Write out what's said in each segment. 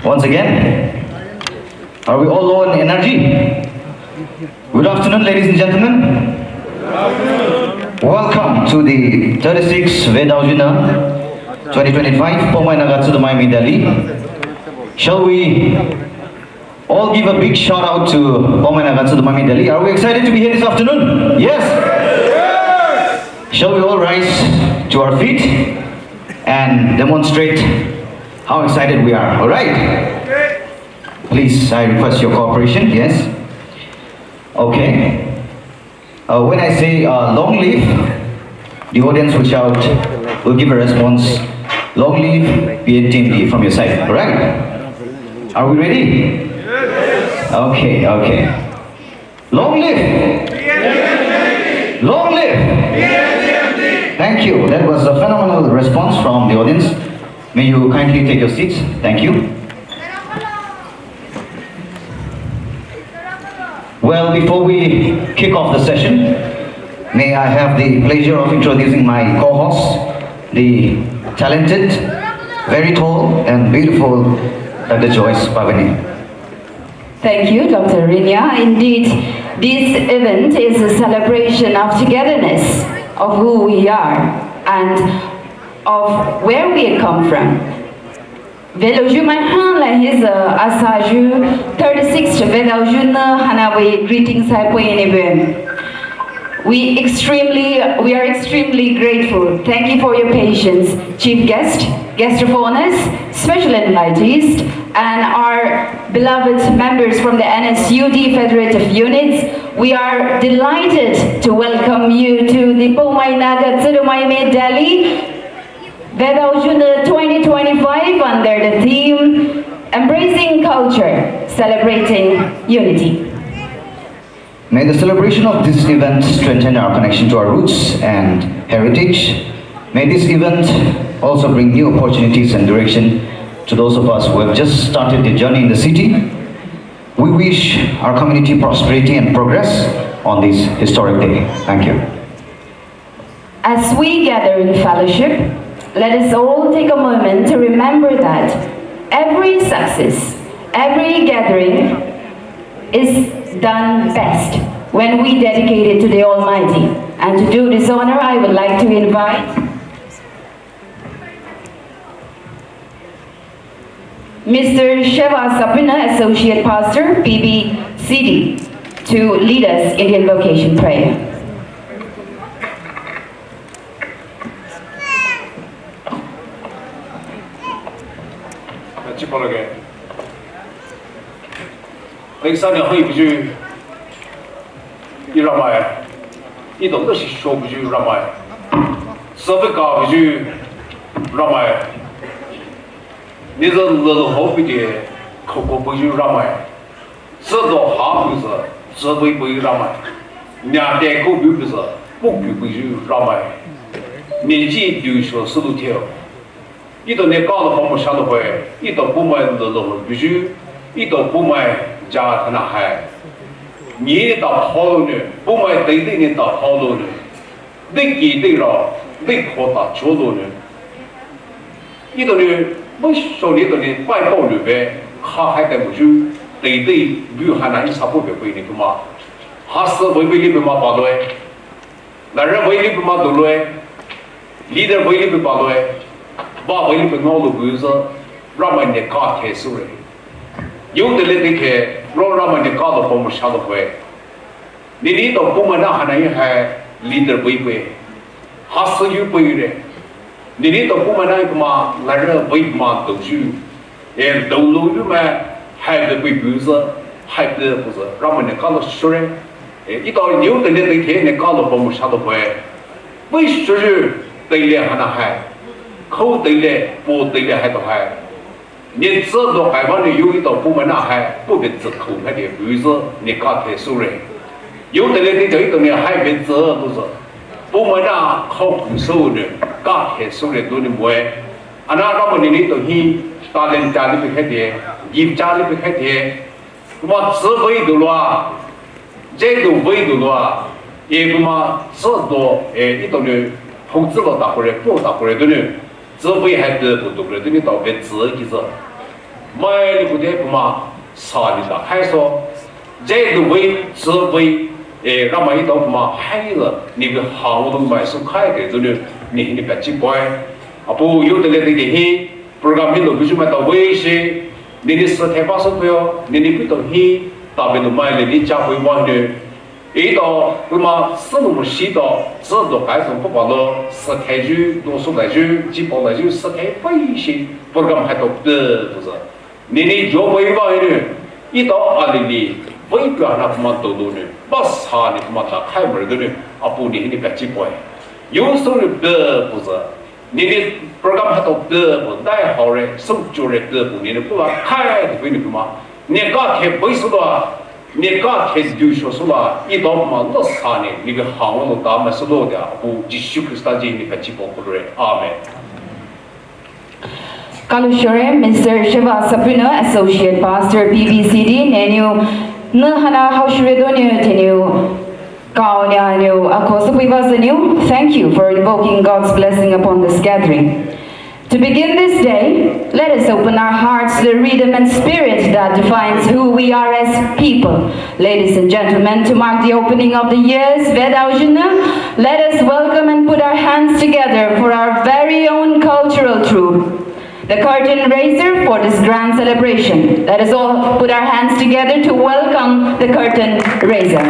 Once again, are we all low in energy? Good afternoon, ladies and gentlemen. Welcome to the 36th VedAoyu Niih 2025 Poumai Naga Tsiidoumai Me Delhi. Shall we all give a big shout out to Poumai Naga Tsiidoumai Me Delhi? Are we excited to be here this afternoon? Yes? Shall we all rise to our feet and demonstrate how excited we are? All right? Please, I request your cooperation. Yes? Okay. When I say long live, the audience will shout, will give a response, long live PNTMD from your side. All right? Are we ready? Yes. Okay, okay. Long live! PNTMD! Long live! PNTMD! Thank you. That was a phenomenal response from the audience. May you kindly take your seats. Thank you. Well, before we kick off the session, may I have the pleasure of introducing my co-host, the talented, very tall and beautiful Dr. Joyce Paveine. Thank you, Dr. Rinya. Indeed, this event is a celebration of togetherness, of who we are, and of where we come from. VedAoyu Niih is Asaju 36th VedAoyu Niih Hanawe greetings we are extremely grateful. Thank you for your patience, chief guest of honors, special invitees, and our beloved members from the NSUD Federative Units. We are delighted to welcome you to the Poumai Naga Tsiidoumai Me Delhi VedAoyu Niih 2025 under the theme Embracing Culture, Celebrating Unity. May the celebration of this event strengthen our connection to our roots and heritage. May this event also bring new opportunities and direction to those of us who have just started the journey in the city. We wish our community prosperity and progress on this historic day. Thank you. As we gather in fellowship, let us all take a moment to remember that every success, every gathering is done best when we dedicate it to the Almighty. And to do this honor, I would like to invite Mr. Sheva Sapina, Associate Pastor, PBCD, to lead us in the invocation prayer. Ni da polo ne, Poumai dei ni da polo ne, dei ki dei ra, dei ko da cholo ne. Ido ne, mo so ni do ne, bai bao lu be, ha hai da mo ju, dei bu ha na sa po be be ni ma. Ha se wei wei li be ma ba lo e. La re wei li be ma do lo e. Leader wei li be ba lo e. Ba wei li be no lo bu zo, ra ma ne ka the su re. Yung de le de ke Rama ne ka do pom sha do hwe ni ni do pom na ha nai hai leader bui bui ha su yu bui re ni ni do pom na ma la re bui ma do ju e do lu yu ma hai de bui bu zo hai de bu zo Rama ne ka do shu re e i do yung de le de ke ne ka do pom sha do hwe bui shu ju de le ha na hai khou de le bo de le hai do hai你知道台湾的有一道部门那还不给自口那的，比如说你刚才说的，有的人这一种呢还没知道都是部门那靠不收的，刚才说的都是没，啊那他们的东西，大人家里边开的，业家里边开的，我自费的了，这都费的了，也不嘛知道一种呢投资了大回来，不大回来的呢。自费还得不多了，等你到个自己子， mai ni ku de kuma sa ni da hai so zai du wei zi wei ra mai do kuma hai le ni ge hang du mai su khai ge zu ni ba chi boy apu yu de le de hi program ni lo bi ju ma ta wei shi ni sa the ba so pyo ni pi to hi ta be no mai le ni cha hui wa de ý đó mà sử dụng sĩ đó sử dụng cái dụng不保了是开就多数来就基本来就是开飞行 program 还都不是你就会话的一到阿里里微表那么多的把啥的嘛打开门的啊不你那个基本有时候的不是你的 program 还都不带好的手就的不你的不把开的为什么你刚开不是的你刚开始就说是吧，一到嘛那啥呢，那个行我们大嘛是多的，不继续去实践那个基本功的，阿门。Kalushore, Mr. Shiva Sapino, Associate Pastor, PBCD, Nenu, Nahana Haushredonio Tenu, Kaonyanu, Akosapivasanu. Thank you for invoking God's blessing upon this gathering. To begin this day, let us open our hearts to the rhythm and spirit that defines who we are as people. Ladies and gentlemen, to mark the opening of the year's VedAoyu Niih, let us welcome and put our hands together for our very own cultural troupe, the curtain raiser for this grand celebration. Let us all put our hands together to welcome the curtain raiser.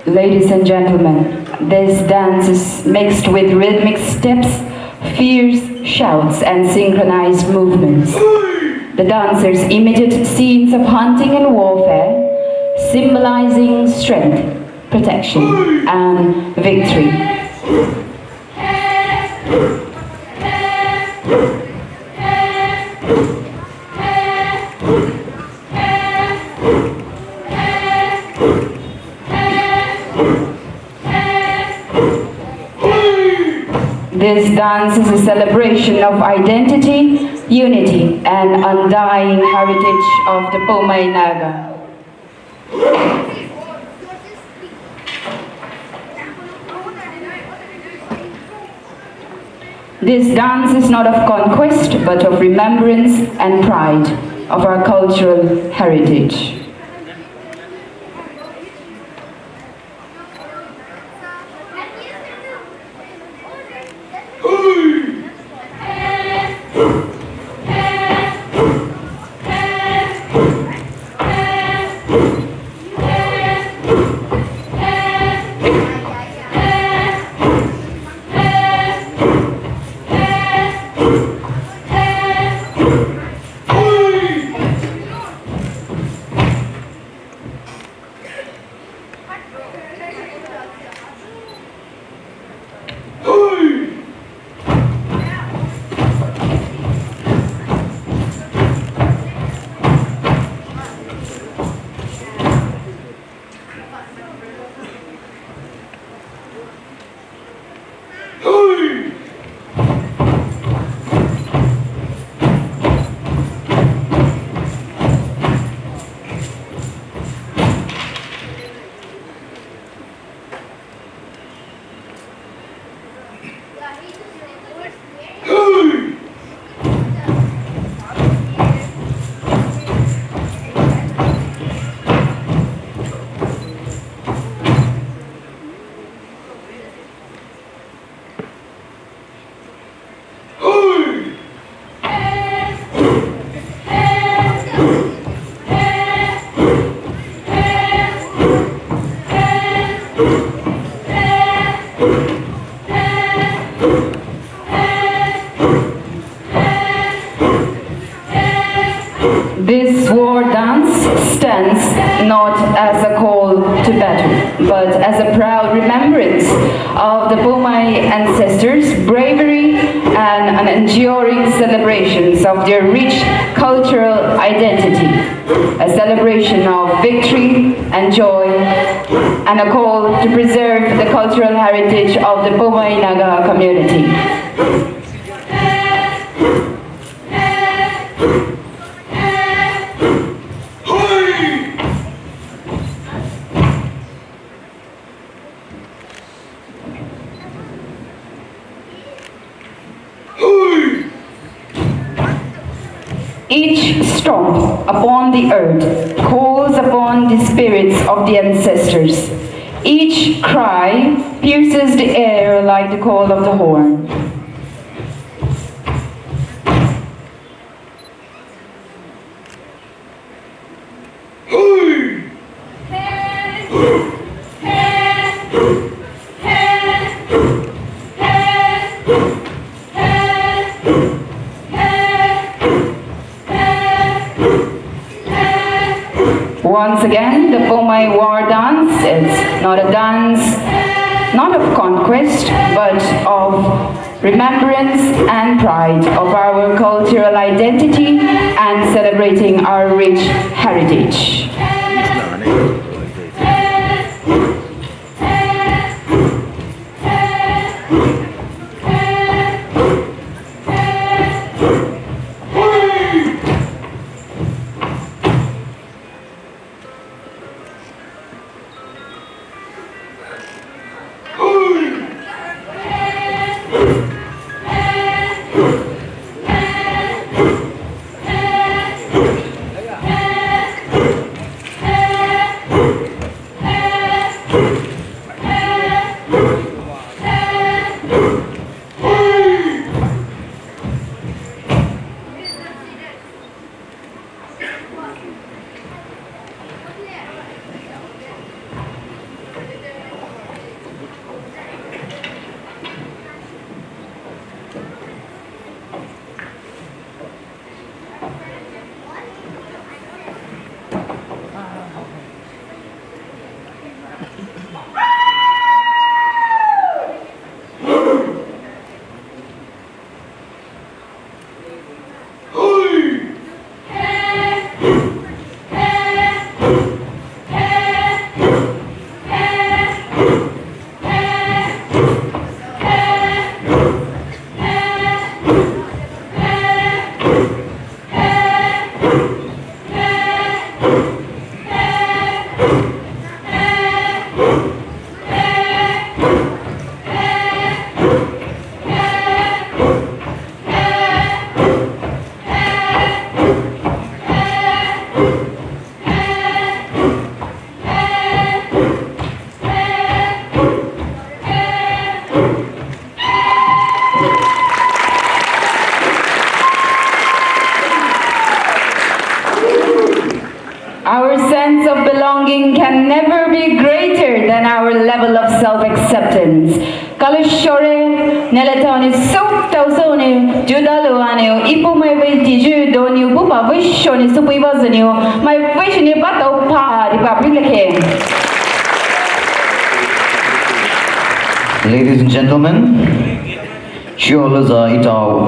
Ladies and gentlemen, this dance is mixed with rhythmic steps, fierce shouts, and synchronized movements. The dancers imitate scenes of hunting and warfare, symbolizing strength, protection, and victory. This dance is a celebration of identity, unity, and undying heritage of the Poumai Naga. This dance is not of conquest, but of remembrance and pride of our cultural heritage. This war dance stands not as a call to battle, but as a proud remembrance of the Poumai ancestors' bravery and an enduring celebrations of their rich cultural identity, a celebration of victory and joy, and a call to preserve the cultural heritage of the Poumai Naga community. Each stomp upon the earth calls upon the spirits of the ancestors. Each cry pierces the air like the call of the horn. Once again, the Poumai war dance is not a dance, not of conquest, but of remembrance and pride of our cultural identity and celebrating our rich heritage. Our sense of belonging can never be greater than our level of self-acceptance. Kalashore nelatoni sok tausoni judaluanio ipumai tiju doniu pupa vishoni supivazanio my vishni bato pa di public. Ladies and gentlemen,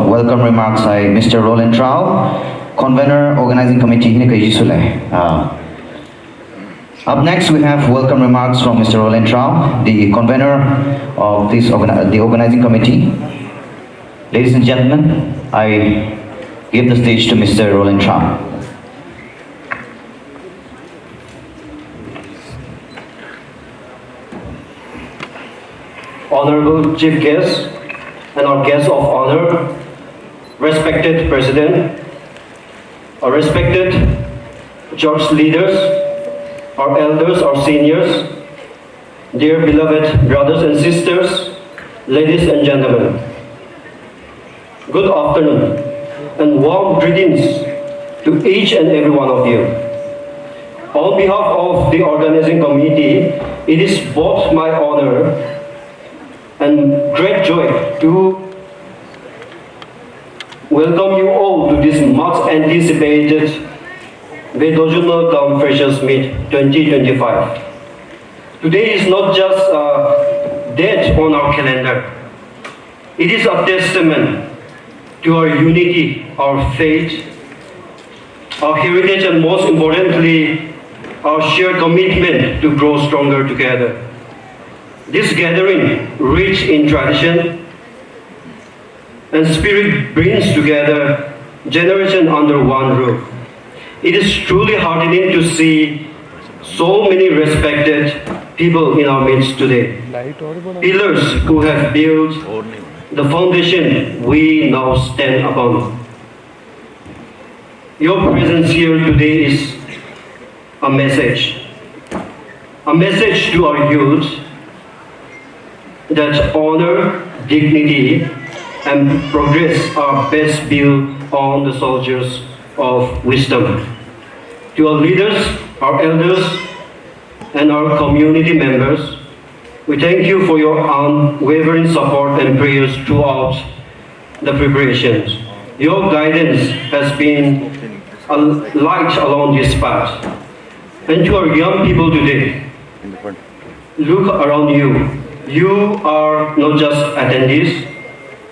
welcome remarks by Mr. Roland Trao, Convener Organizing Committee Up next, we have welcome remarks from Mr. Roland Trao, the Convener of the Organizing Committee. Ladies and gentlemen, I give the stage to Mr. Roland Trao. Honorable Chief Guest and our guests of honor, respected President, our respected church leaders, our elders, our seniors, dear beloved brothers and sisters, ladies and gentlemen, good afternoon and warm greetings to each and every one of you. On behalf of the organizing committee, it is both my honor and great joy to welcome you all to this much anticipated VedAoyu Niih Conference Meet 2025. Today is not just a date on our calendar. It is a testament to our unity, our faith, our heritage, and most importantly, our shared commitment to grow stronger together. This gathering, rich in tradition and spirit, brings together generations under one roof. It is truly heartening to see so many respected people in our midst today. Pillars who have built the foundation we now stand upon. Your presence here today is a message to our youth that honor, dignity, and progress are best built on the soldiers of wisdom. To our leaders, our elders, and our community members, we thank you for your unwavering support and prayers throughout the preparations. Your guidance has been a light along this path. And to our young people today, look around you. You are not just attendees,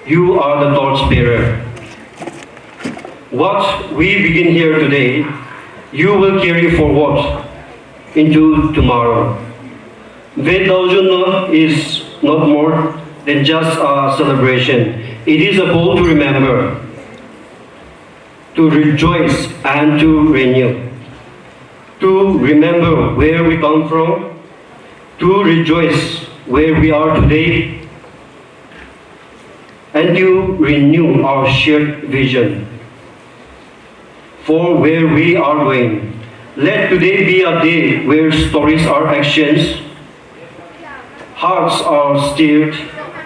you are the torchbearer. What we begin here today, you will carry forward into tomorrow. VedAoyu Niih is not more than just a celebration. It is a call to remember, to rejoice, and to renew. To remember where we come from, to rejoice where we are today, and to renew our shared vision for where we are going. Let today be a day where stories are actions, hearts are stirred,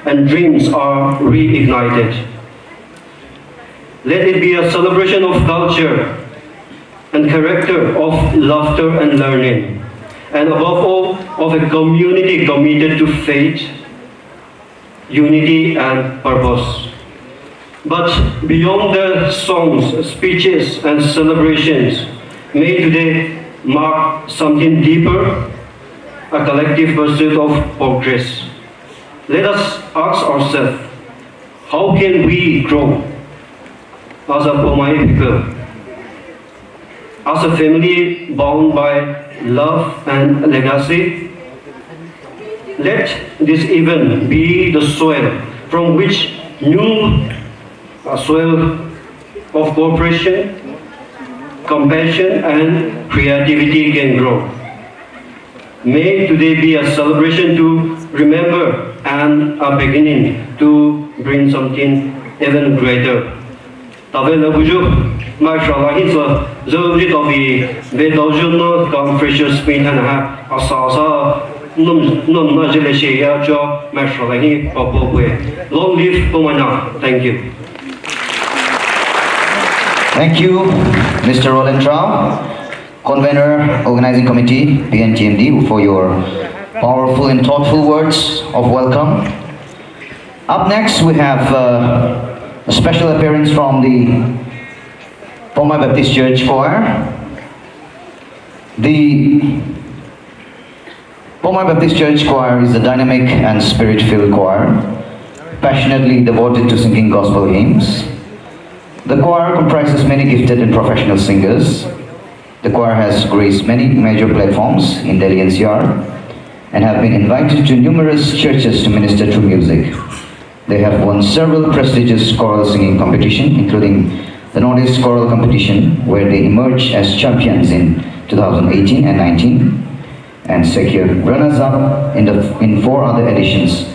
and dreams are reignited. Let it be a celebration of culture and character, of laughter and learning, and above all, of a community committed to faith, unity, and purpose. But beyond the songs, speeches, and celebrations, may today mark something deeper, a collective pursuit of progress. Let us ask ourselves, how can we grow as a Poumai people, as a family bound by love and legacy? Let this event be the soil from which a soil of cooperation, compassion, and creativity can grow. May today be a celebration to remember and a beginning to bring something even greater. Paveine VedAoyu Niih Conference Long live Poumai Naga. Thank you. Thank you, Mr. Roland Trao, Convener, Organizing Committee, PNTMD, for your powerful and thoughtful words of welcome. Up next, we have a special appearance from the Poumai Baptist Church Choir. The Poumai Baptist Church Choir is a dynamic and spirit-filled choir, passionately devoted to singing gospel hymns. The choir comprises many gifted and professional singers. The choir has graced many major platforms in Delhi NCR and have been invited to numerous churches to minister through music. They have won several prestigious choral singing competitions, including the Northeast Choral Competition, where they emerged as champions in 2018 and 19, and secured runners-up in 4 other editions.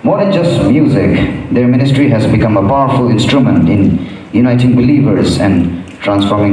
More than just music, their ministry has become a powerful instrument in uniting believers and transforming